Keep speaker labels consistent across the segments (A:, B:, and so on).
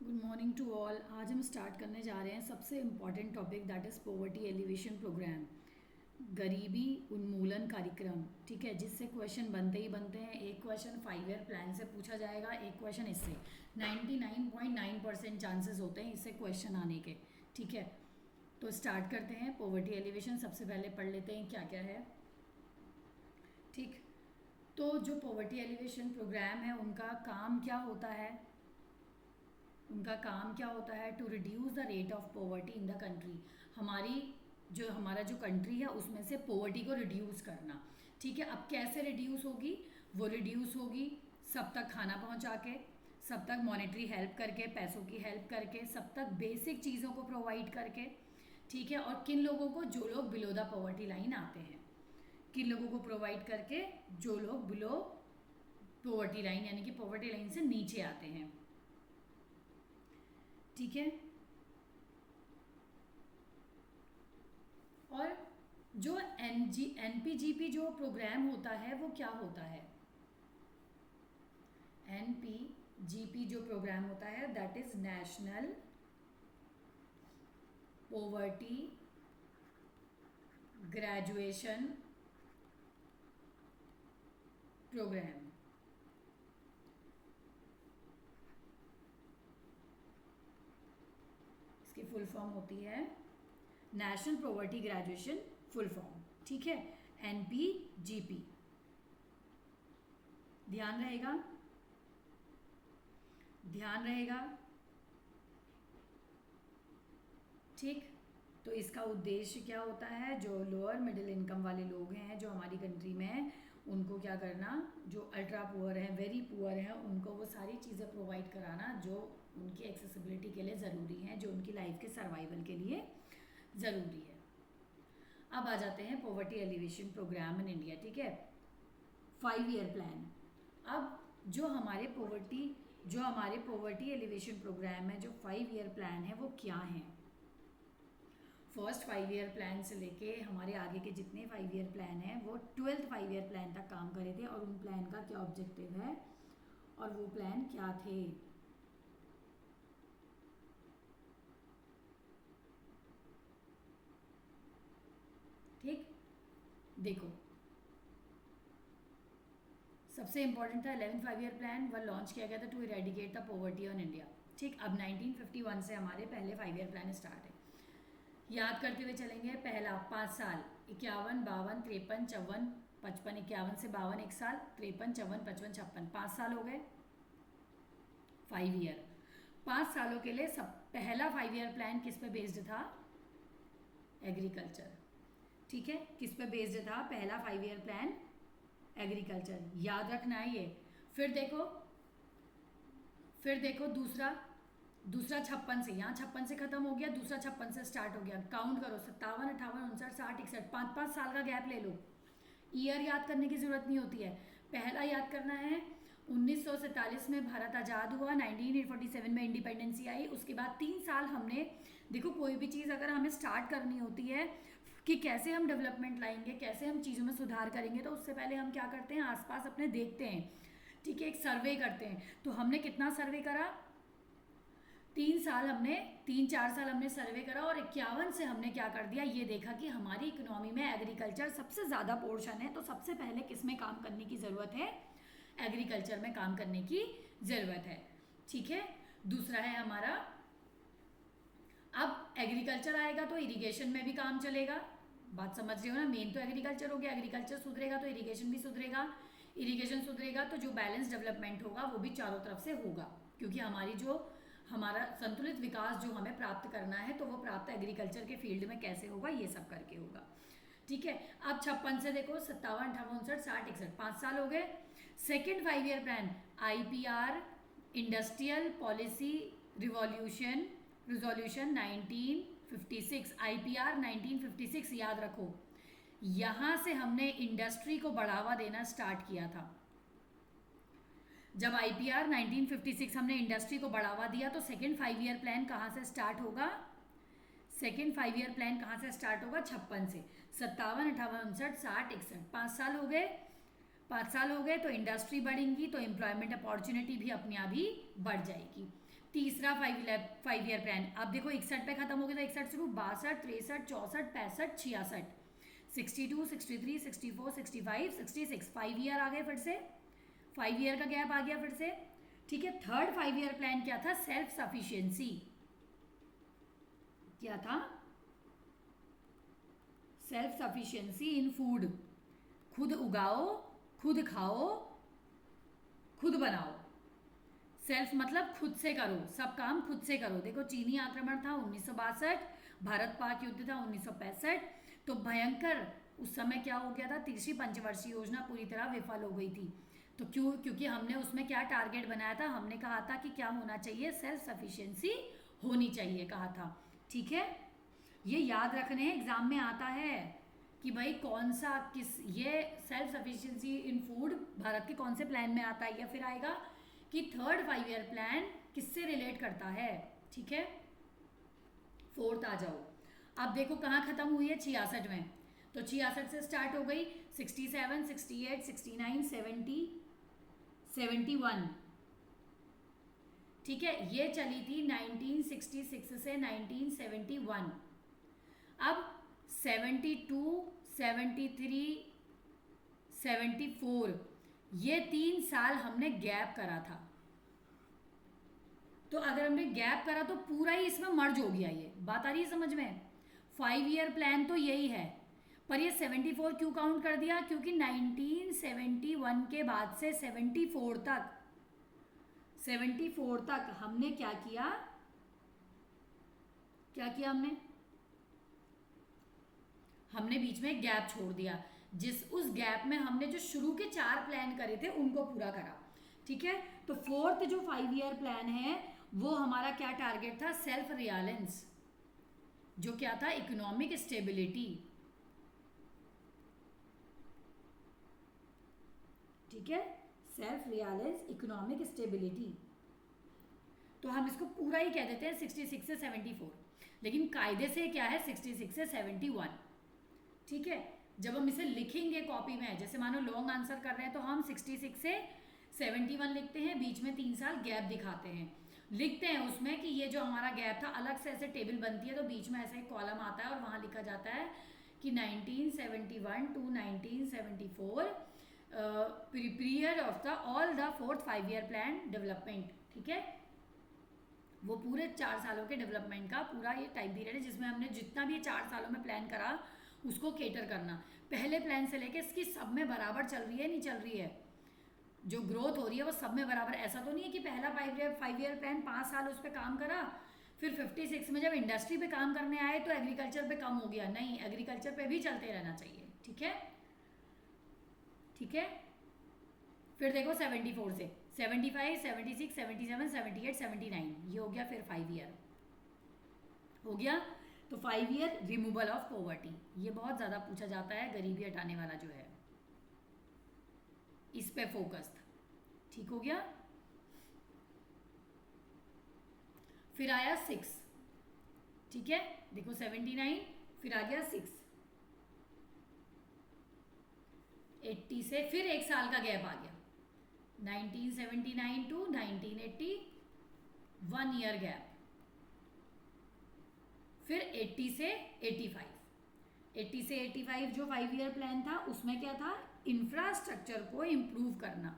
A: Good morning to all. आज हम start करने जा रहे हैं सबसे important topic that is poverty alleviation programme, गरीबी उन्मूलन कार्यक्रम। ठीक है, जिससे क्वेश्चन बनते ही बनते हैं। एक क्वेश्चन 5 ईयर प्लान से पूछा जाएगा, एक क्वेश्चन इससे 99.9% चांसेस होते हैं इससे क्वेश्चन आने के। ठीक है, तो स्टार्ट करते हैं। पॉवर्टी एलिवेशन सबसे पहले पढ़ लेते हैं क्या क्या है। ठीक, तो जो पॉवर्टी एलिवेशन प्रोग्राम है उनका काम क्या होता है? To reduce the rate of poverty in the country. हमारा जो कंट्री है उसमें से पॉवर्टी को रिड्यूस करना। ठीक है, अब कैसे रिड्यूस होगी? वो रिड्यूस होगी सब तक खाना पहुंचा के, सब तक मॉनेटरी हेल्प करके, पैसों की हेल्प करके, सब तक बेसिक चीज़ों को प्रोवाइड करके। ठीक है, और किन लोगों को? जो लोग बिलो द पॉवर्टी लाइन आते हैं। किन लोगों को प्रोवाइड करके? जो लोग बिलो पॉवर्टी लाइन यानी कि पॉवर्टी लाइन से नीचे आते हैं। ठीक है, और जो एनपीजीपी जो प्रोग्राम होता है वो क्या होता है? एनपीजीपी जो प्रोग्राम होता है that is national poverty graduation program. इसकी फुल फॉर्म होती है national poverty graduation full form. ठीक है, एनपीजीपी। ध्यान रहेगा, ध्यान रहेगा। ठीक, तो इसका उद्देश्य क्या होता है? जो लोअर मिडिल इनकम वाले लोग हैं जो हमारी कंट्री में हैं, उनको क्या करना? जो अल्ट्रा पुअर हैं, वेरी पुअर हैं, उनको वो सारी चीज़ें प्रोवाइड कराना जो उनकी एक्सेसिबिलिटी के लिए ज़रूरी हैं, जो उनकी लाइफ के सर्वाइवल के लिए ज़रूरी है। अब आ जाते हैं poverty alleviation program in India. ठीक है, 5 ईयर प्लान। अब जो हमारे पॉवर्टी एलिवेशन प्रोग्राम है, जो 5 ईयर प्लान है, वो क्या है? फर्स्ट 5 ईयर प्लान से लेके हमारे आगे के जितने 5 ईयर प्लान हैं वो 12th 5 ईयर प्लान तक काम करे थे, और उन प्लान का क्या ऑब्जेक्टिव है और वो प्लान क्या थे? ठीक, देखो, सबसे इंपॉर्टेंट था 11th 5 ईयर प्लान, वह लॉन्च किया गया था to eradicate the poverty on India. ठीक, अब 1951 से हमारे पहले 5 ईयर प्लान स्टार्ट है। याद करते हुए चलेंगे। पहला 5 साल, 51, 52, 53, 54, 55। 51 से 52 1 साल, 53, 54, 55, 56, 5 साल हो गए 5 ईयर। 5 सालों के लिए सब पहला 5 ईयर प्लान किस पे बेस्ड था? एग्रीकल्चर। ठीक है, किस पे बेस्ड था पहला 5 ईयर प्लान? एग्रीकल्चर। याद रखना है ये। फिर देखो दूसरा 56 से, यहाँ 56 से खत्म हो गया, दूसरा 56 से स्टार्ट हो गया। काउंट करो, 57, 58, 59, 60, 61, 5-5 साल का गैप ले लो। ईयर याद करने की जरूरत नहीं होती है। पहला याद करना है 1947 में भारत आज़ाद हुआ, 1947 में इंडिपेंडेंसी आई। उसके बाद 3 साल हमने, देखो कोई भी चीज़ अगर हमें स्टार्ट करनी होती है कि कैसे हम डेवलपमेंट लाएंगे, कैसे हम चीज़ों में सुधार करेंगे, तो उससे पहले हम क्या करते हैं? आसपास अपने देखते हैं। ठीक है, एक सर्वे करते हैं। तो हमने कितना सर्वे करा? 3-4 साल हमने सर्वे करा, और 51 से हमने क्या कर दिया? ये देखा कि हमारी इकोनॉमी में एग्रीकल्चर सबसे ज़्यादा पोर्शन है, तो सबसे पहले किस में काम करने की ज़रूरत है? एग्रीकल्चर में काम करने की ज़रूरत है। ठीक है, दूसरा है हमारा, अब एग्रीकल्चर आएगा तो इरिगेशन में भी काम चलेगा। बात समझ रहे हो ना? मेन तो एग्रीकल्चर हो गया, एग्रीकल्चर सुधरेगा तो इरिगेशन भी सुधरेगा, इरिगेशन सुधरेगा तो जो बैलेंस डेवलपमेंट होगा वो भी चारों तरफ से होगा, क्योंकि हमारा संतुलित विकास जो हमें प्राप्त करना है तो वो प्राप्त एग्रीकल्चर के फील्ड में कैसे होगा? ये सब करके होगा। ठीक है, अब 56 से देखो 57, 58, 59, 60, 61, 5 साल हो गए। Second 5 year plan IPR, industrial policy resolution 1956। IPR 1956 याद रखो। यहां से हमने इंडस्ट्री को बढ़ावा देना स्टार्ट किया था। जब IPR 1956 हमने इंडस्ट्री को बढ़ावा दिया, तो सेकेंड 5 ईयर प्लान कहाँ से स्टार्ट होगा? सेकेंड 5 ईयर प्लान कहाँ से स्टार्ट होगा? 56 से। 57, 58, 59, 60, 61, 5 साल हो गए। 5 साल हो गए तो इंडस्ट्री बढ़ेंगी तो एम्प्लॉयमेंट अपॉर्चुनिटी भी अपने आप ही बढ़ जाएगी। तीसरा 5 ईयर प्लान। अब देखो 61 पे खत्म हो गया था, 61 से 62, 63, 64, 65, 66, 62, 63, 64, 65, 66, 5 ईयर आ गए फिर से, 5 ईयर का गैप आ गया फिर से। ठीक है, थर्ड 5 ईयर प्लान क्या था? Self sufficiency. क्या था? सेल्फ सफिशिएंसी इन फूड। खुद उगाओ, खुद खाओ, खुद बनाओ। सेल्फ मतलब खुद से करो, सब काम खुद से करो। देखो चीनी आक्रमण था 1962, भारत पाक युद्ध था 1965, तो भयंकर उस समय क्या हो गया था? तीसरी पंचवर्षीय योजना पूरी तरह विफल हो गई थी। तो क्योंकि हमने उसमें क्या टारगेट बनाया था? हमने कहा था कि क्या होना चाहिए? सेल्फ सफिशिएंसी होनी चाहिए कहा था। ठीक है, ये याद रखने हैं, एग्जाम में आता है कि भाई कौन सा किस, ये सेल्फ सफिशिएंसी इन फूड भारत के कौन से प्लान में आता है, या फिर आएगा कि थर्ड 5 ईयर प्लान किससे रिलेट करता है। ठीक है, फोर्थ आ जाओ। अब देखो कहाँ खत्म हुई है? 66 में। तो 66 से स्टार्ट हो गई, 67, 68, 69, 70, 71। ठीक है, ये चली थी 1966 से 1971। अब 72, 73, 74, ये 3 साल हमने गैप करा था। तो अगर हमने गैप करा तो पूरा ही इसमें मर्ज हो गया। ये बात आ रही है समझ में? 5 ईयर प्लान तो यही है, पर ये 74 क्यों काउंट कर दिया? क्योंकि 1971 के बाद से 74 तक हमने क्या किया? हमने बीच में गैप छोड़ दिया, उस गैप में हमने जो शुरू के 4 प्लान करे थे उनको पूरा करा। ठीक है, तो फोर्थ जो 5 ईयर प्लान है वो हमारा क्या टारगेट था? सेल्फ रिलायंस, जो क्या था? Economic stability. ठीक है, सेल्फ रिलायंस, इकोनॉमिक स्टेबिलिटी। तो हम इसको पूरा ही कह देते हैं 66 से 74, लेकिन कायदे से क्या है? 66 से 71। ठीक है, जब हम इसे लिखेंगे कॉपी में, जैसे मानो लॉन्ग आंसर कर रहे हैं तो हम 66 से 71 लिखते हैं, बीच में 3 साल गैप दिखाते हैं, लिखते हैं उसमें कि ये जो हमारा गैप था, अलग से ऐसे टेबल बनती है तो बीच में ऐसा एक कॉलम आता है और वहाँ लिखा जाता है कि 1971 to 1974 period of the all the fourth 5 year plan development. ठीक है, वो पूरे 4 सालों के डेवलपमेंट का पूरा ये टाइम पीरियड है, जिसमें हमने जितना भी 4 सालों में प्लान करा उसको केटर करना। पहले प्लान से लेके इसकी सब में बराबर चल रही है, नहीं चल रही है, जो ग्रोथ हो रही है वो सब में बराबर। ऐसा तो नहीं है कि पहला 5 ईयर प्लान 5 साल उस पर काम करा, फिर 56 में जब इंडस्ट्री पे काम करने आए तो एग्रीकल्चर पे कम हो गया। नहीं, एग्रीकल्चर पे भी चलते रहना चाहिए। ठीक है, ठीक है। फिर देखो 74 से 75, 76, 77, 78, 79, ये हो गया फिर 5 ईयर हो गया। तो 5 ईयर रिमूवल ऑफ पॉवर्टी, ये बहुत ज़्यादा पूछा जाता है, गरीबी हटाने वाला जो है, इस पे फोकस था। ठीक हो गया। फिर आया 6। ठीक है, देखो 79, फिर आ गया 6, 80 से फिर 1 साल का गैप आ गया, 1979 टू 1980, 1 ईयर गैप। फिर 80 से 85, 80 से 85 जो 5 ईयर प्लान था उसमें क्या था? इंफ्रास्ट्रक्चर को इम्प्रूव करना,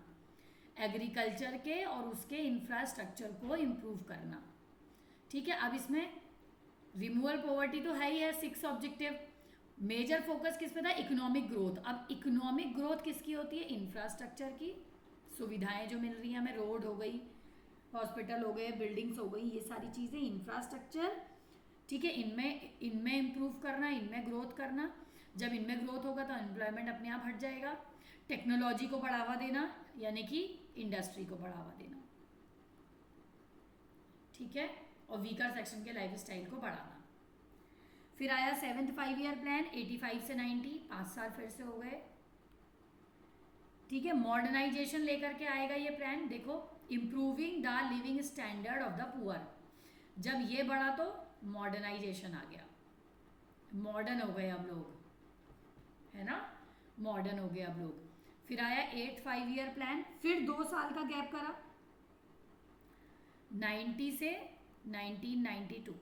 A: एग्रीकल्चर के और उसके इंफ्रास्ट्रक्चर को इम्प्रूव करना। ठीक है, अब इसमें रिमूवल पॉवर्टी तो है ही है, 6 ऑब्जेक्टिव। मेजर फोकस किस पे था? Economic growth. अब इकोनॉमिक ग्रोथ किसकी होती है? इंफ्रास्ट्रक्चर की, सुविधाएं जो मिल रही हैं हमें, रोड हो गई, हॉस्पिटल हो गए, बिल्डिंग्स हो गई, ये सारी चीज़ें इंफ्रास्ट्रक्चर। ठीक है, इनमें इम्प्रूव करना, इनमें ग्रोथ करना। जब इनमें ग्रोथ होगा तो एम्प्लॉयमेंट अपने आप हट जाएगा। टेक्नोलॉजी को बढ़ावा देना, यानी कि इंडस्ट्री को बढ़ावा देना। ठीक है, और वीकर सेक्शन के लाइफ स्टाइल को बढ़ाना। फिर आया 7th 5 ईयर प्लान, 85 से 90, 5 साल फिर से हो गए। ठीक है, मॉडर्नाइजेशन लेकर के आएगा ये प्लान। देखो, improving the living standard of the poor, जब ये बढ़ा तो मॉडर्नाइजेशन आ गया, मॉडर्न हो गए अब लोग, है ना, मॉडर्न हो गए अब लोग। फिर आया 8th 5 ईयर प्लान, फिर 2 साल का गैप करा, 90 से 1992,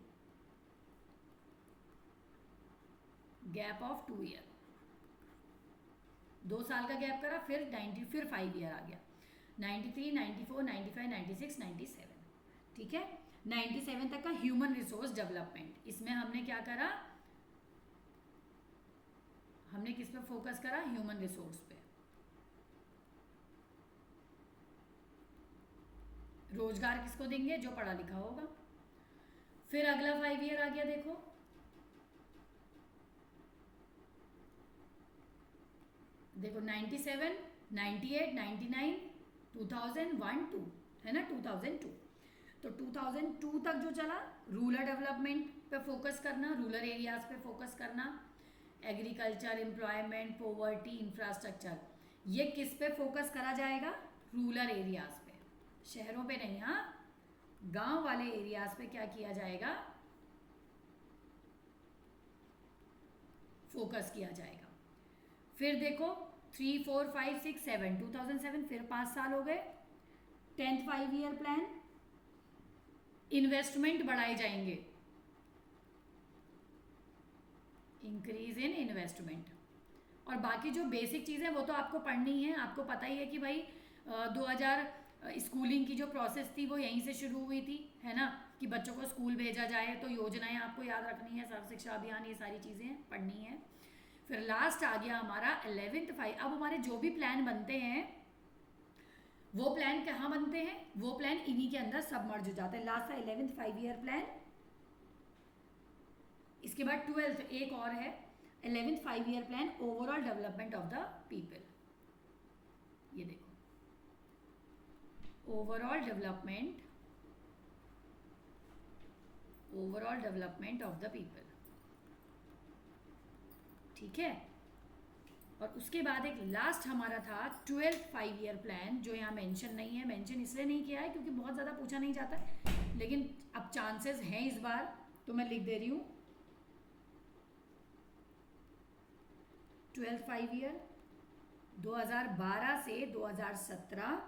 A: गैप ऑफ 2 ईयर, 2 साल का गैप करा, फिर 90, फिर 5 ईयर आ गया, 93, 94, 95, 96, 97, ठीक है। 97 तक का ह्यूमन रिसोर्स डेवलपमेंट, इसमें हमने क्या करा, हमने किस पे फोकस करा, ह्यूमन रिसोर्स पे। रोजगार किसको देंगे, जो पढ़ा लिखा होगा। फिर अगला 5 ईयर आ गया, देखो देखो 97, 98, 99, 2001, 2 है ना, 2002। तो 2002 तक जो चला, रूरल डेवलपमेंट पे फोकस करना, रूरल एरियाज पे फोकस करना, एग्रीकल्चर, एम्प्लॉयमेंट, पॉवर्टी, इंफ्रास्ट्रक्चर, ये किस पे फोकस करा जाएगा, रूरल एरियाज पे, शहरों पे नहीं, हाँ, गांव वाले एरियाज पे क्या किया जाएगा, फोकस किया जाएगा। फिर देखो 3, 4, 5, 6, 7, 2007, फिर 5 साल हो गए। 10th 5 ईयर प्लान, इन्वेस्टमेंट बढ़ाए जाएंगे, इंक्रीज इन इन्वेस्टमेंट। और बाकी जो बेसिक चीज़ें वो तो आपको पढ़नी है, आपको पता ही है कि भाई 2000 स्कूलिंग की जो प्रोसेस थी वो यहीं से शुरू हुई थी, है ना, कि बच्चों को स्कूल भेजा जाए, तो योजनाएं आपको याद रखनी है, सर्व शिक्षा अभियान, ये सारी चीज़ें पढ़नी है। फिर लास्ट आ गया हमारा 11th 5। अब हमारे जो भी प्लान बनते हैं वो प्लान कहाँ बनते हैं, वो प्लान इन्हीं के अंदर सबमर्ज हो जाते हैं। लास्ट था 11th 5 ईयर प्लान, इसके बाद 12th एक और है, 11th 5 year plan, overall development of the people. ये देखो, overall development of the people, ठीक है। और उसके बाद एक लास्ट हमारा था 12th 5 ईयर प्लान, जो यहाँ मेंशन नहीं है, मेंशन इसलिए नहीं किया है क्योंकि बहुत ज़्यादा पूछा नहीं जाता है, लेकिन अब चांसेस हैं इस बार, तो मैं लिख दे रही हूँ 12th 5 ईयर 2012 से 2017,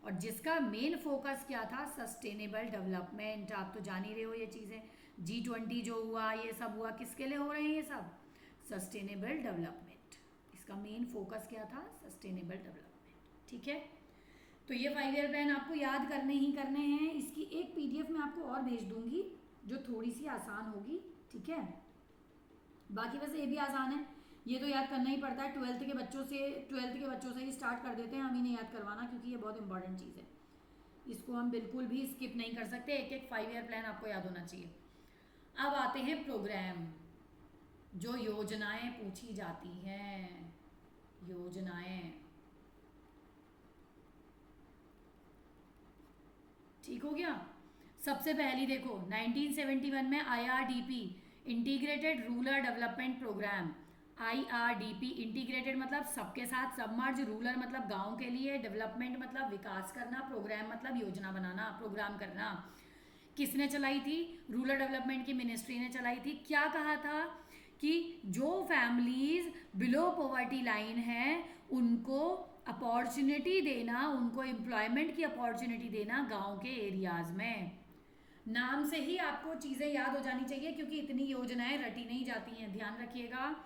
A: और जिसका मेन फोकस क्या था, सस्टेनेबल डेवलपमेंट। आप तो जान ही रहे हो ये चीज़ें, G20 जो हुआ, ये सब हुआ, किसके लिए हो रहे हैं ये सब, सस्टेनेबल डेवलपमेंट। इसका मेन फोकस क्या था, सस्टेनेबल डेवलपमेंट, ठीक है। तो ये 5 ईयर प्लान आपको याद करने ही करने हैं। इसकी एक PDF मैं आपको और भेज दूंगी जो थोड़ी सी आसान होगी, ठीक है। बाकी वैसे ये भी आसान है, ये तो याद करना ही पड़ता है, 12th के बच्चों से ही स्टार्ट कर देते हैं, हम ही नहीं याद करवाना क्योंकि ये बहुत इंपॉर्टेंट चीज़ है, इसको हम बिल्कुल भी स्किप नहीं कर सकते, एक एक 5 ईयर प्लान आपको याद होना चाहिए। अब आते हैं प्रोग्राम, जो योजनाएं पूछी जाती हैं, योजनाएं, ठीक हो गया। सबसे पहली देखो 1971 में IRDP, integrated rural development program, IRDP, integrated मतलब सबके साथ सबमर्ज, रूरल मतलब गांव के लिए, डेवलपमेंट मतलब विकास करना, प्रोग्राम मतलब योजना बनाना, प्रोग्राम करना। किसने चलाई थी, रूरल डेवलपमेंट की मिनिस्ट्री ने चलाई थी। क्या कहा था कि जो फैमिलीज बिलो पॉवर्टी लाइन है उनको अपॉर्चुनिटी देना, उनको एम्प्लॉयमेंट की अपॉर्चुनिटी देना गांव के एरियाज में। नाम से ही आपको चीज़ें याद हो जानी चाहिए क्योंकि इतनी योजनाएं रटी नहीं जाती हैं, ध्यान रखिएगा,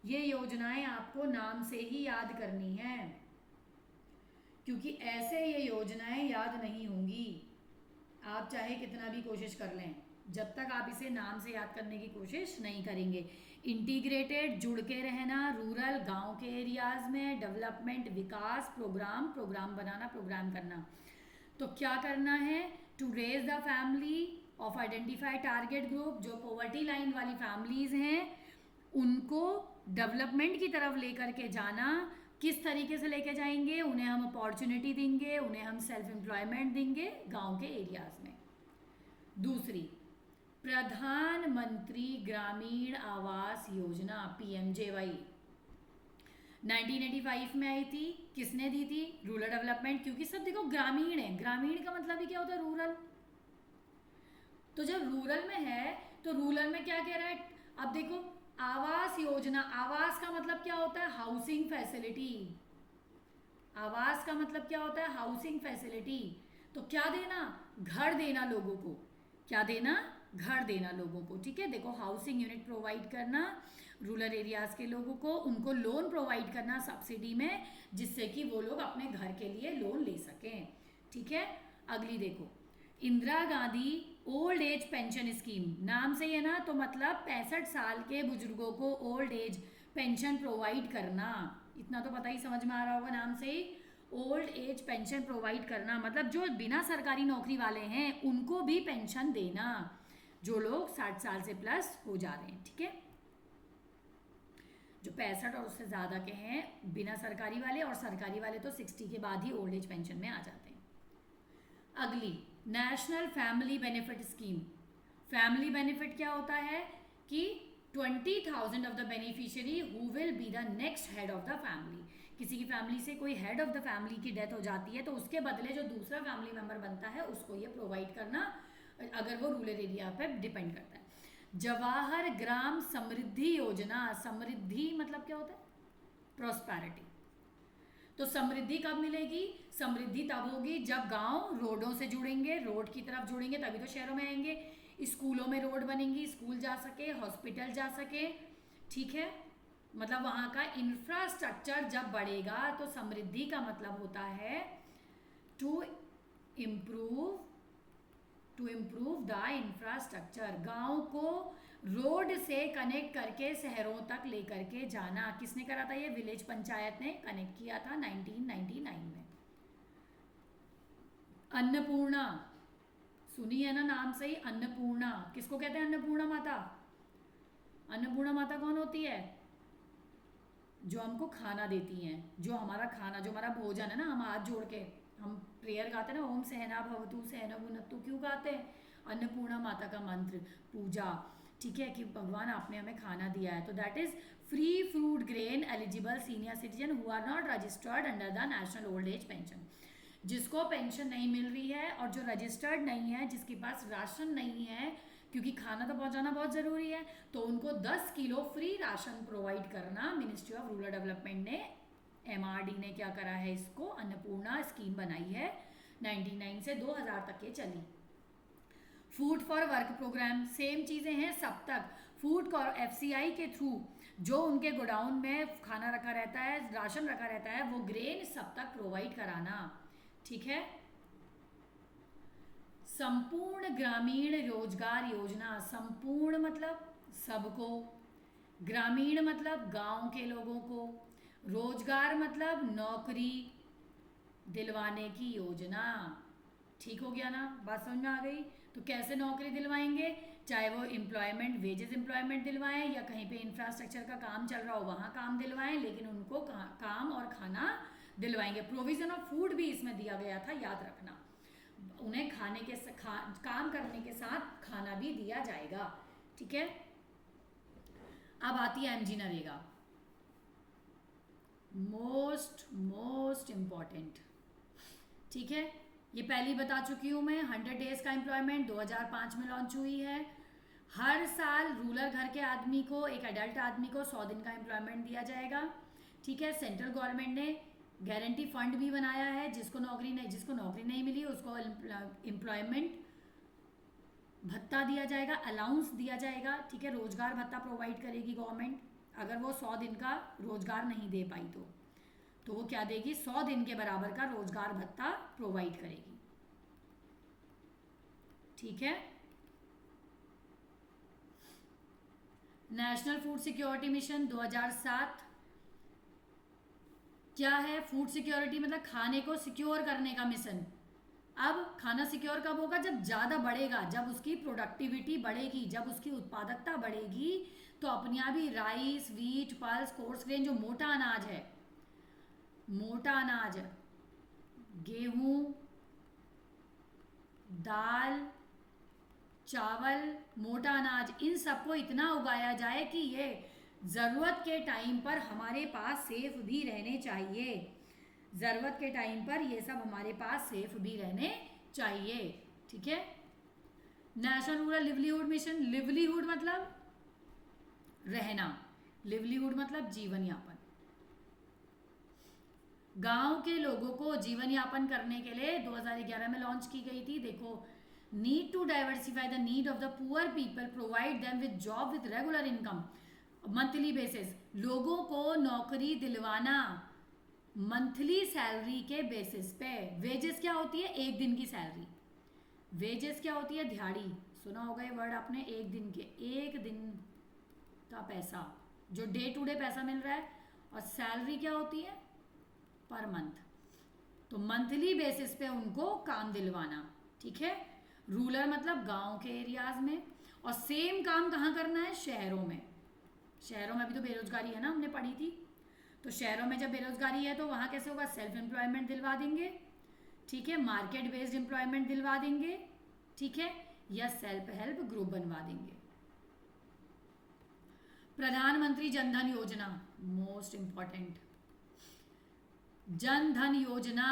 A: ये योजनाएं आपको नाम से ही याद करनी है क्योंकि ऐसे ये योजनाएं याद नहीं होंगी, आप चाहे कितना भी कोशिश कर लें, जब तक आप इसे नाम से याद करने की कोशिश नहीं करेंगे। इंटीग्रेटेड, जुड़ के रहना, रूरल गांव के एरियाज में, डेवलपमेंट विकास, प्रोग्राम बनाना, प्रोग्राम करना। तो क्या करना है, to raise the family of identified target group, जो पॉवर्टी लाइन वाली फैमिलीज हैं उनको डेवलपमेंट की तरफ लेकर के जाना। किस तरीके से लेके जाएंगे, उन्हें हम अपॉर्चुनिटी देंगे, उन्हें हम सेल्फ एम्प्लॉयमेंट देंगे गांव के एरियाज में। दूसरी, प्रधानमंत्री ग्रामीण आवास योजना, PMJY 1985 में आई थी, किसने दी थी, रूरल डेवलपमेंट, क्योंकि सब देखो ग्रामीण है, ग्रामीण का मतलब ही क्या होता है, रूरल। तो जब रूरल में है तो रूरल में क्या कह रहा है, अब देखो आवास योजना, आवास का मतलब क्या होता है, हाउसिंग फैसिलिटी, आवास का मतलब क्या होता है, हाउसिंग फैसिलिटी। तो क्या देना, घर देना लोगों को, क्या देना, घर देना लोगों को, ठीक है। देखो हाउसिंग यूनिट प्रोवाइड करना रूरल एरियाज के लोगों को, उनको लोन प्रोवाइड करना सब्सिडी में, जिससे कि वो लोग अपने घर के लिए लोन ले सकें, ठीक है। अगली देखो, Indira Gandhi old age pension scheme, नाम से ही है ना, तो मतलब 65 साल के बुजुर्गों को ओल्ड एज पेंशन प्रोवाइड करना, इतना तो पता ही समझ में आ रहा होगा नाम से ही। ओल्ड एज पेंशन प्रोवाइड करना मतलब जो बिना सरकारी नौकरी वाले हैं उनको भी पेंशन देना, जो लोग 60 साल से प्लस हो जा रहे हैं, ठीक है। जो 65 और उससे ज़्यादा के हैं बिना सरकारी वाले, और सरकारी वाले तो 60 के बाद ही ओल्ड एज पेंशन में आ जाते हैं। अगली, national family benefit scheme. Family benefit क्या होता है कि 20,000 of the beneficiary who will be the next head of the family, किसी की फैमिली से कोई हेड ऑफ द फैमिली की डेथ हो जाती है तो उसके बदले जो दूसरा फैमिली मेंबर बनता है उसको ये प्रोवाइड करना, अगर वो रूरल एरिया पे डिपेंड करता है। जवाहर ग्राम समृद्धि योजना, समृद्धि मतलब क्या होता है, प्रॉस्पेरिटी। तो समृद्धि कब मिलेगी, समृद्धि तब होगी जब गांव रोडों से जुड़ेंगे, रोड की तरफ जुड़ेंगे तभी तो शहरों में आएंगे, स्कूलों में रोड बनेंगी, स्कूल जा सके, हॉस्पिटल जा सके, ठीक है। मतलब वहाँ का इंफ्रास्ट्रक्चर जब बढ़ेगा तो समृद्धि का मतलब होता है टू इम्प्रूव द इंफ्रास्ट्रक्चर, गांव को रोड से कनेक्ट करके शहरों तक लेकर के जाना। किसने करा था ये, विलेज पंचायत ने कनेक्ट किया था 1999 में। अन्नपूर्णा, सुनी है ना नाम से ही, अन्नपूर्णा किसको कहते हैं, अन्नपूर्णा माता। अन्नपूर्णा माता कौन होती है, जो हमको खाना देती हैं, जो हमारा खाना, जो हमारा भोजन है ना, हम हाथ जोड़ के हम प्रेयर गाते हैं ना, ओम सहना भवतु सहना भुनक्तु, क्यों गाते हैं, अन्नपूर्णा माता का मंत्र, पूजा, ठीक है, कि भगवान आपने हमें खाना दिया है। तो that is free fruit grain eligible senior citizen who are not registered under the national old age pension, जिसको पेंशन नहीं मिल रही है और जो रजिस्टर्ड नहीं है, जिसके पास राशन नहीं है, क्योंकि खाना तो पहुंचाना बहुत ज़रूरी है, तो उनको 10 किलो फ्री राशन प्रोवाइड करना मिनिस्ट्री ऑफ रूरल डेवलपमेंट ने, MRD ने क्या करा है, इसको अन्नपूर्णा स्कीम बनाई है, 99 से 2000 तक ये चली। Food for work program, same चीज़ें हैं सब तक। फूड FCI के थ्रू जो उनके गोडाउन में खाना रखा रहता है, राशन रखा रहता है, वो ग्रेन सब तक प्रोवाइड कराना, ठीक है। संपूर्ण ग्रामीण रोजगार योजना, संपूर्ण मतलब सबको, ग्रामीण मतलब गांव के लोगों को, रोजगार मतलब नौकरी दिलवाने की योजना, ठीक हो गया ना, बात समझ में आ गई। तो कैसे नौकरी दिलवाएंगे, चाहे वो एम्प्लॉयमेंट वेजेस एम्प्लॉयमेंट दिलवाएं या कहीं पे इंफ्रास्ट्रक्चर का काम चल रहा हो वहाँ काम दिलवाएं, लेकिन उनको काम और खाना दिलवाएंगे। प्रोविजन ऑफ फूड भी इसमें दिया गया था, याद रखना, उन्हें खाने के काम करने के साथ खाना भी दिया जाएगा, ठीक है। अब आती है MG नरेगा, मोस्ट इम्पॉर्टेंट, ठीक है। ये पहली बता चुकी हूँ मैं, 100 डेज का एम्प्लॉयमेंट 2005 में लॉन्च हुई है। हर साल रूरल घर के आदमी को, एक एडल्ट आदमी को 100 दिन का एम्प्लॉयमेंट दिया जाएगा, ठीक है। सेंट्रल गवर्नमेंट ने गारंटी फंड भी बनाया है, जिसको नौकरी नहीं मिली उसको एम्प्लॉयमेंट भत्ता दिया जाएगा, अलाउंस दिया जाएगा, ठीक है। रोजगार भत्ता प्रोवाइड करेगी गवर्नमेंट, अगर वो 100 दिन का रोजगार नहीं दे पाई तो वो क्या देगी, 100 दिन के बराबर का रोजगार भत्ता प्रोवाइड करेगी, ठीक है। नेशनल फूड सिक्योरिटी मिशन 2007 क्या है, फूड सिक्योरिटी मतलब खाने को सिक्योर करने का मिशन। अब खाना सिक्योर कब होगा, जब ज़्यादा बढ़ेगा, जब उसकी प्रोडक्टिविटी बढ़ेगी, जब उसकी उत्पादकता बढ़ेगी, तो अपने आप ही rice, wheat, pulse, coarse grain, जो मोटा अनाज है, मोटा अनाज, गेहूं, दाल, चावल, मोटा अनाज, इन सबको इतना उगाया जाए कि ये ज़रूरत के टाइम पर हमारे पास सेफ भी रहने चाहिए, ज़रूरत के टाइम पर ये सब हमारे पास सेफ भी रहने चाहिए, ठीक है। National rural livelihood mission, livelihood मतलब रहना, लिवलीहुड मतलब जीवन यापन, गांव के लोगों को जीवन यापन करने के लिए 2011 में लॉन्च की गई थी। देखो need to diversify the need of the poor people, provide them with job with regular income monthly basis, लोगों को नौकरी दिलवाना मंथली सैलरी के बेसिस पे। वेजेस क्या होती है? एक दिन की सैलरी। वेजेस क्या होती है? दिहाड़ी। सुना होगा ये वर्ड आपने, एक दिन के, एक दिन का पैसा, जो डे टू डे पैसा मिल रहा है। और सैलरी क्या होती है? Per month. तो मंथली बेसिस पे उनको काम दिलवाना, ठीक है। रूरल मतलब गांव के एरियाज में, और सेम काम कहाँ करना है? शहरों में। शहरों में भी तो बेरोजगारी है ना, हमने पढ़ी थी। तो शहरों में जब बेरोजगारी है तो वहाँ कैसे होगा? सेल्फ एम्प्लॉयमेंट दिलवा देंगे, ठीक है, मार्केट बेस्ड एम्प्लॉयमेंट दिलवा देंगे, ठीक है, या सेल्फ हेल्प ग्रुप बनवा देंगे। प्रधानमंत्री जन धन योजना, मोस्ट इंपॉर्टेंट। जन धन योजना,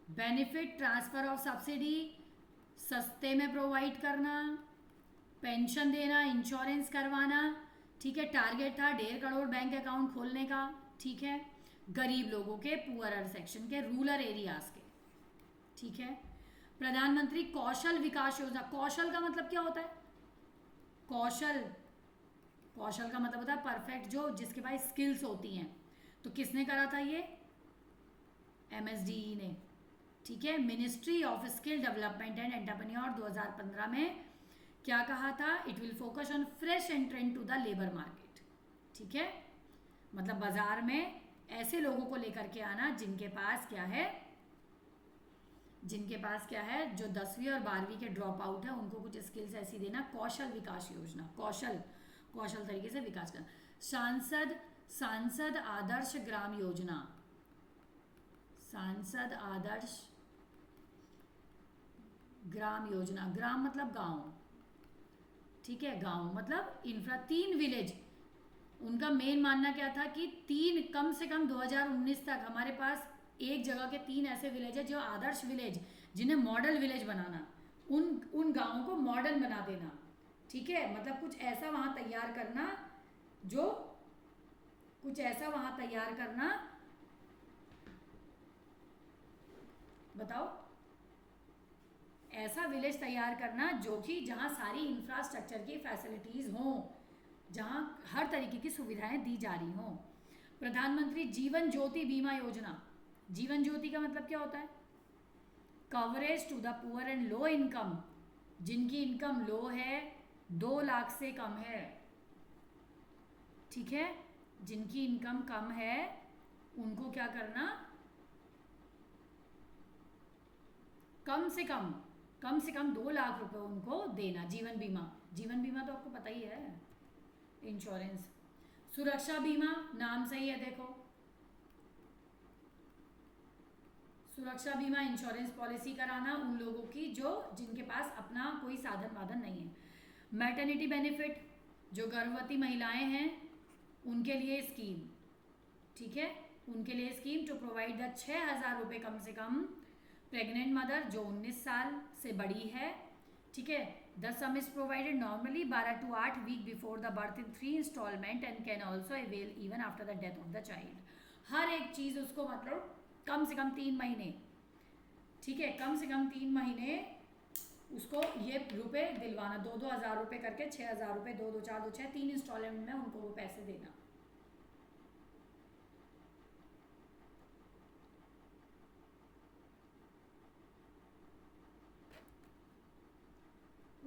A: बेनिफिट ट्रांसफर ऑफ सब्सिडी, सस्ते में प्रोवाइड करना, पेंशन देना, इंश्योरेंस करवाना, ठीक है। टारगेट था 1.5 करोड़ बैंक अकाउंट खोलने का, ठीक है, गरीब लोगों के, पुअरर सेक्शन के, रूरल एरियाज के, ठीक है। प्रधानमंत्री कौशल विकास योजना, कौशल का मतलब क्या होता है? कौशल, कौशल का मतलब होता है परफेक्ट, जो जिसके पास स्किल्स होती हैं। तो किसने करा था ये? MSDE ने, ठीक है। Ministry of skill development and entrepreneur 2015 में क्या कहा था? It will focus on fresh entrant to the labour market, ठीक है। मतलब बाजार में ऐसे लोगों को लेकर के आना जिनके पास क्या है, जिनके पास क्या है, जो 10वीं और 12वीं के ड्रॉप आउट है, उनको कुछ स्किल्स ऐसी देना। कौशल विकास योजना, कौशल, कौशल तरीके से विकास करना। सांसद आदर्श ग्राम योजना, सांसद आदर्श ग्राम योजना, ग्राम मतलब गांव, ठीक है, गांव मतलब इंफ्रा, 3 विलेज। उनका मेन मानना क्या था कि 3, कम से कम 2019 तक हमारे पास एक जगह के 3 ऐसे विलेज है जो आदर्श विलेज, जिन्हें मॉडल विलेज बनाना, उन गांवों को मॉडल बना देना, ठीक है। मतलब कुछ ऐसा वहां तैयार करना, जो कुछ ऐसा वहां तैयार करना, बताओ, ऐसा विलेज तैयार करना जो कि जहां सारी इंफ्रास्ट्रक्चर की फैसिलिटीज हों, जहां हर तरीके की सुविधाएं दी जा रही हों। प्रधानमंत्री जीवन ज्योति बीमा योजना, जीवन ज्योति का मतलब क्या होता है? Coverage to the poor and low income, जिनकी इनकम लो है, 2 लाख से कम है, ठीक है, जिनकी इनकम कम है उनको क्या करना? कम से कम 2 लाख रुपए उनको देना। जीवन बीमा, जीवन बीमा तो आपको पता ही है, इंश्योरेंस। सुरक्षा बीमा, नाम सही है, देखो, सुरक्षा बीमा इंश्योरेंस पॉलिसी कराना उन लोगों की जो जिनके पास अपना कोई साधन वाधन नहीं है। मैटरनिटी बेनिफिट, जो गर्भवती महिलाएं हैं उनके लिए स्कीम, ठीक है, उनके लिए स्कीम टू प्रोवाइड द 6,000 रुपये कम से कम। प्रेग्नेंट मदर जो 19 साल से बड़ी है, ठीक है, the sum is provided normally 12 to 8 week before the birth in 3 instalment and can also avail even after the death of the child. हर एक चीज उसको मतलब कम से कम 3 महीने, ठीक है, कम से कम 3 महीने उसको ये रुपए दिलवाना, 2-2 हज़ार रुपये करके, 6,000 रुपये, 2-2, 4-2, 6, 3 इंस्टॉलमेंट में उनको वो पैसे देना।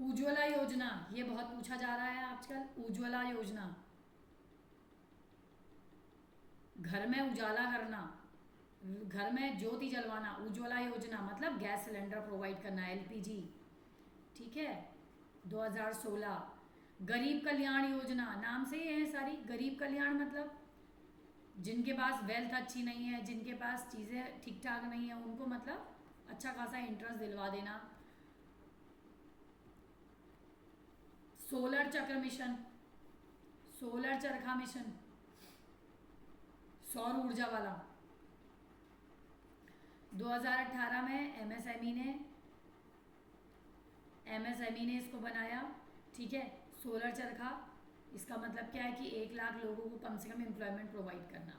A: उज्ज्वला योजना, ये बहुत पूछा जा रहा है आजकल। उज्ज्वला योजना, घर में उजाला करना, घर में ज्योति जलवाना। उज्ज्वला योजना मतलब गैस सिलेंडर प्रोवाइड करना, LPG, ठीक है, 2016। गरीब कल्याण योजना, नाम से ही है सारी। गरीब कल्याण मतलब जिनके पास वेल्थ अच्छी नहीं है, जिनके पास चीज़ें ठीक ठाक नहीं है, उनको मतलब अच्छा खासा इंटरेस्ट दिलवा देना। सोलर चक्र मिशन, सोलर चरखा मिशन, सौर ऊर्जा वाला, 2018 में MSME ने इसको बनाया, ठीक है, सोलर चरखा। इसका मतलब क्या है कि 1 लाख लोगों को कम से कम एम्प्लॉयमेंट प्रोवाइड करना,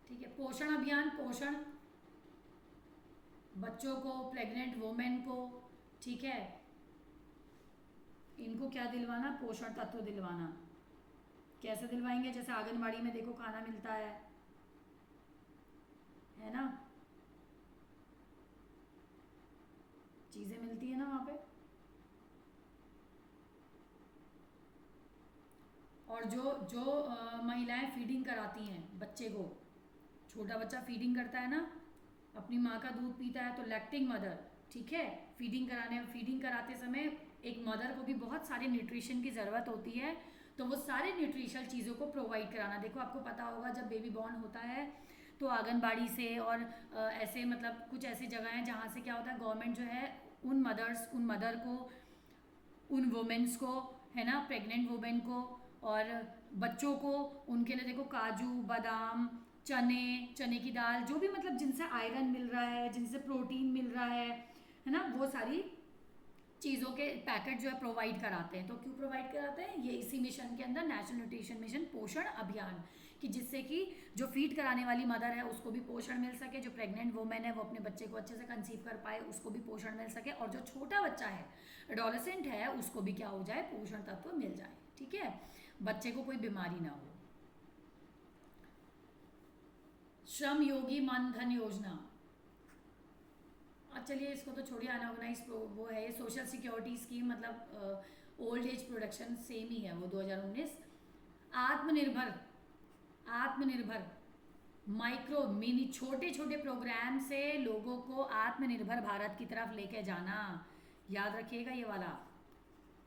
A: ठीक है। पोषण अभियान, पोषण, बच्चों को, प्रेग्नेंट वुमेन को, ठीक है, इनको क्या दिलवाना, पोषण तत्व दिलवाना। कैसे दिलवाएंगे, जैसे आंगनबाड़ी में देखो खाना मिलता है ना, चीजें मिलती है ना वहाँ पे। और जो जो महिलाएं फीडिंग कराती हैं बच्चे को, छोटा बच्चा फीडिंग करता है ना, अपनी माँ का दूध पीता है, तो लैक्टिंग मदर, ठीक है, फीडिंग कराते समय एक मदर को भी बहुत सारे न्यूट्रिशन की ज़रूरत होती है, तो वो सारे न्यूट्रिशनल चीज़ों को प्रोवाइड कराना। देखो आपको पता होगा जब बेबी बॉर्न होता है तो आंगनबाड़ी से और ऐसे मतलब कुछ ऐसी जगह हैं जहाँ से क्या होता है, गवर्नमेंट जो है उन मदर को, उन वुमेन्स को, है ना, प्रेग्नेंट वुमेन को और बच्चों को, उनके लिए देखो काजू बादाम चने की दाल, जो भी मतलब जिनसे आयरन मिल रहा है, जिनसे प्रोटीन मिल रहा है ना, वो सारी चीज़ों के पैकेट जो है प्रोवाइड कराते हैं। तो क्यों प्रोवाइड कराते हैं, ये इसी मिशन के अंदर, नेशनल न्यूट्रिशन मिशन पोषण अभियान, कि जिससे कि जो फीड कराने वाली मदर है उसको भी पोषण मिल सके, जो प्रेग्नेंट वुमेन है वो अपने बच्चे को अच्छे से कंसीव कर पाए, उसको भी पोषण मिल सके, और जो छोटा बच्चा है, एडोलेसेंट है, उसको भी क्या हो जाए, पोषण तत्व मिल जाए, ठीक है, बच्चे को कोई बीमारी ना हो। श्रम योगी मान धन योजना, चलिए इसको तो छोड़िए, अनऑर्गेनाइज वो है, सोशल सिक्योरिटी स्कीम, मतलब ओल्ड एज प्रोडक्शन सेम ही है वो 2019। आत्मनिर्भर माइक्रो मिनी छोटे छोटे प्रोग्राम से लोगों को आत्मनिर्भर भारत की तरफ लेके जाना, याद रखिएगा ये वाला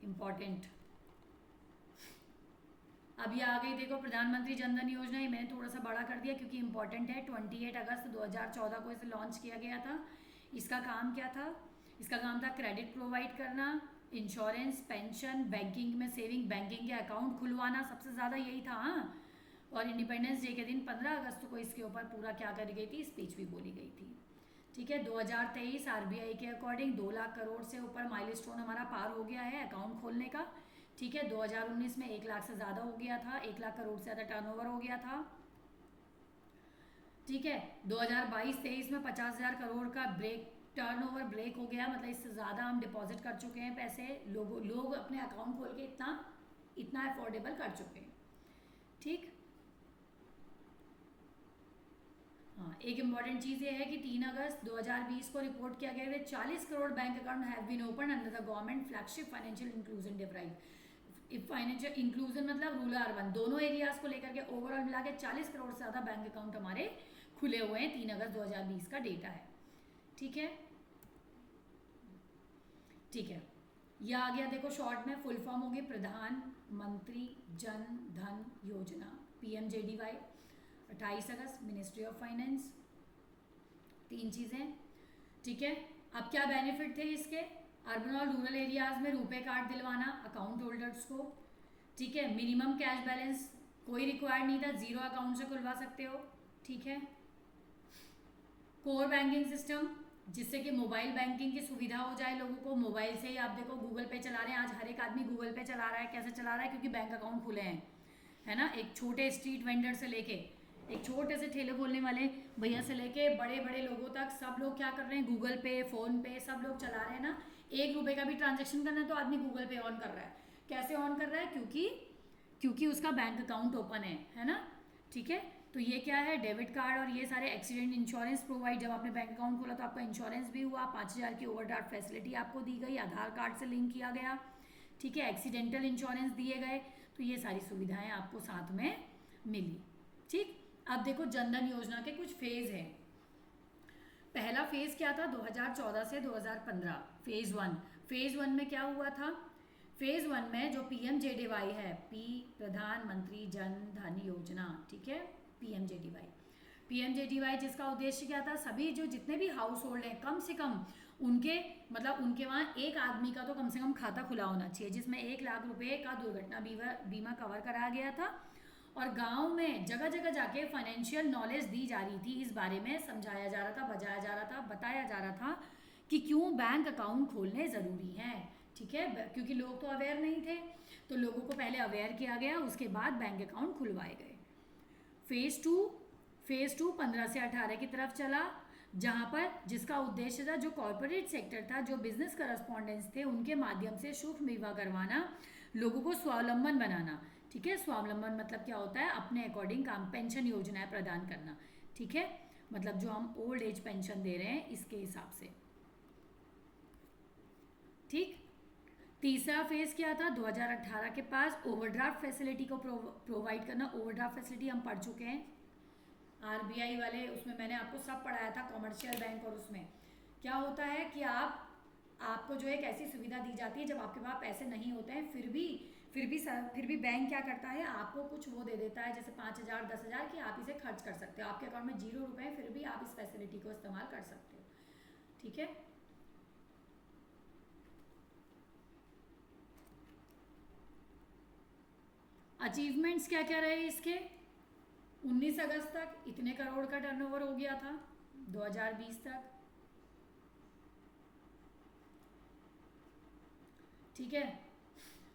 A: इम्पॉर्टेंट। अब ये आ गई देखो प्रधानमंत्री जनधन योजना, ये मैंने थोड़ा सा बड़ा कर दिया क्योंकि इंपॉर्टेंट है। 28 अगस्त 2014 को इसे लॉन्च किया गया था। इसका काम क्या था, इसका काम था क्रेडिट प्रोवाइड करना, इंश्योरेंस, पेंशन, बैंकिंग में सेविंग, बैंकिंग के अकाउंट खुलवाना, सबसे ज़्यादा यही था। हाँ, और इंडिपेंडेंस डे के दिन 15 अगस्त को इसके ऊपर पूरा क्या करी गई थी, स्पीच भी बोली गई थी, ठीक है। 2023 आरबीआई के अकॉर्डिंग 2 लाख करोड़ से ऊपर माइलस्टोन हमारा पार हो गया है अकाउंट खोलने का, ठीक है। 2019 में 1 लाख से ज़्यादा हो गया था, 1 लाख करोड़ से ज़्यादा टर्नओवर हो गया था, ठीक है। 2022-23 में 50,000 करोड़ का टर्नओवर ब्रेक हो गया, मतलब इससे ज़्यादा हम डिपॉजिट कर चुके हैं पैसे, लोग अपने अकाउंट खोल के इतना अफोर्डेबल कर चुके हैं, ठीक। हाँ, एक इम्पॉर्टेंट चीज़ ये है कि 3 अगस्त 2020 को रिपोर्ट किया गया है 40 crore bank account have been open under the government flagship financial inclusion drive. Financial inclusion मतलब रूरल अर्बन दोनों एरियाज को लेकर के ओवरऑल मिला के 40 करोड़ से ज़्यादा बैंक अकाउंट हमारे खुले हुए हैं। 3 अगस्त 2020 का डेटा है, ठीक है, ठीक है। यह आ गया देखो शॉर्ट में, फुल फॉर्म होगी प्रधानमंत्री जन धन योजना, PMJDY। 28 August ministry of finance, 3 चीज़ें, ठीक है। अब क्या बेनिफिट थे इसके, अर्बन और रूरल एरियाज में रुपे कार्ड दिलवाना अकाउंट होल्डर्स को, ठीक है। मिनिमम कैश बैलेंस कोई रिक्वायर्ड नहीं था, 0 अकाउंट से खुलवा सकते हो, ठीक है। कोर बैंकिंग सिस्टम, जिससे कि मोबाइल बैंकिंग की सुविधा हो जाए लोगों को, मोबाइल से ही आप देखो गूगल पे चला रहे हैं, आज हर एक आदमी गूगल पे चला रहा है। कैसे चला रहा है, क्योंकि बैंक अकाउंट खुले हैं, है ना। एक छोटे स्ट्रीट वेंडर से लेके, एक छोटे से ठेले बोलने वाले भैया से लेके बड़े बड़े लोगों तक सब लोग क्या कर रहे हैं, गूगल पे, फ़ोन पे, सब लोग चला रहे हैं ना। 1 रुपये का भी ट्रांजेक्शन करना है तो आदमी गूगल पे ऑन कर रहा है। कैसे ऑन कर रहा है, क्योंकि उसका बैंक अकाउंट ओपन है ना, ठीक है। तो ये क्या है, डेबिट कार्ड और ये सारे एक्सीडेंट इंश्योरेंस प्रोवाइड, जब आपने बैंक अकाउंट खोला तो आपका इंश्योरेंस भी हुआ, 5,000 की ओवरड्राफ्ट फैसिलिटी आपको दी गई, आधार कार्ड से लिंक किया गया, ठीक है। एक्सीडेंटल इंश्योरेंस दिए गए, तो ये सारी सुविधाएं आपको साथ में मिली, ठीक। अब देखो जनधन योजना के कुछ फेज हैं। पहला फेज क्या था, 2014 से 2015, फेज 1 में क्या हुआ था, फेज 1 में जो PMJDY है, प्रधानमंत्री जन धन योजना, ठीक है, PMJDY जिसका उद्देश्य क्या था, सभी जो जितने भी हाउस होल्ड हैं कम से कम उनके वहाँ एक आदमी का तो कम से कम खाता खुला होना चाहिए, जिसमें 1 लाख रुपए का दुर्घटना बीमा कवर कराया गया था। और गांव में जगह जगह जाके फाइनेंशियल नॉलेज दी जा रही थी, इस बारे में समझाया जा रहा था, बताया जा रहा था कि क्यों बैंक अकाउंट खोलने ज़रूरी हैं, ठीक है। क्योंकि लोग तो अवेयर नहीं थे, तो लोगों को पहले अवेयर किया गया, उसके बाद बैंक अकाउंट खुलवाए गए। फेज़ टू 15 से 18 की तरफ चला। जहाँ पर जिसका उद्देश्य था जो कॉरपोरेट सेक्टर था, जो बिजनेस करस्पॉन्डेंट्स थे, उनके माध्यम से सूक्ष्म बीमा करवाना, लोगों को स्वावलंबन बनाना। ठीक है, स्वावलंबन मतलब क्या होता है, अपने अकॉर्डिंग काम, पेंशन योजनाएं प्रदान करना। ठीक है, मतलब जो हम ओल्ड एज पेंशन दे रहे हैं इसके हिसाब से। ठीक, तीसरा फेज क्या था 2018 के पास, ओवरड्राफ्ट फैसिलिटी को प्रोवाइड करना। ओवरड्राफ्ट फैसिलिटी हम पढ़ चुके हैं, आरबीआई वाले, उसमें मैंने आपको सब पढ़ाया था, कॉमर्शियल बैंक। और उसमें क्या होता है कि आपको जो एक ऐसी सुविधा दी जाती है जब आपके पास पैसे नहीं होते हैं, फिर भी बैंक क्या करता है, आपको कुछ वो दे देता है, जैसे 5,000 10,000 कि आप इसे खर्च कर सकते हो, आपके अकाउंट में 0 रुपए, फिर भी आप इस फैसिलिटी को इस्तेमाल कर सकते हो। ठीक है, अचीवमेंट्स क्या क्या रहे इसके, 19 अगस्त तक इतने करोड़ का टर्नओवर हो गया था, 2020 तक। ठीक है,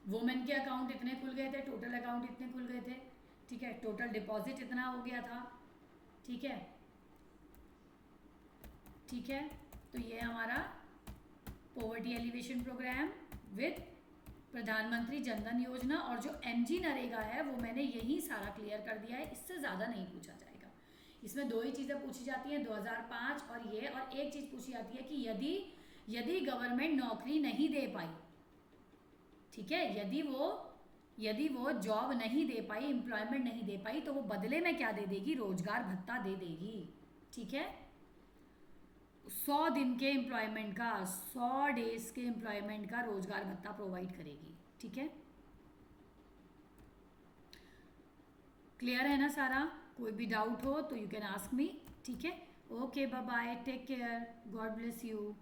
A: वुमेन के अकाउंट इतने खुल गए थे, टोटल अकाउंट इतने खुल गए थे। ठीक है, टोटल डिपॉजिट इतना हो गया था। ठीक है, ठीक है, तो ये हमारा पॉवर्टी एलिवेशन प्रोग्राम विद प्रधानमंत्री जनधन योजना, और जो एमजी नरेगा है वो मैंने यही सारा क्लियर कर दिया है, इससे ज़्यादा नहीं पूछा जाएगा। इसमें 2 ही चीज़ें पूछी जाती हैं, 2005 और ये, और एक चीज़ पूछी जाती है कि यदि गवर्नमेंट नौकरी नहीं दे पाई, ठीक है, यदि वो जॉब नहीं दे पाई, एम्प्लॉयमेंट नहीं दे पाई, तो वो बदले में क्या दे देगी, रोजगार भत्ता दे देगी। ठीक है, 100 दिन के एम्प्लॉयमेंट का, 100 डेज के एम्प्लॉयमेंट का रोजगार भत्ता प्रोवाइड करेगी। ठीक है, क्लियर है ना सारा? कोई भी डाउट हो तो यू कैन आस्क मी। ठीक है, okay, bye bye, take care, God bless you.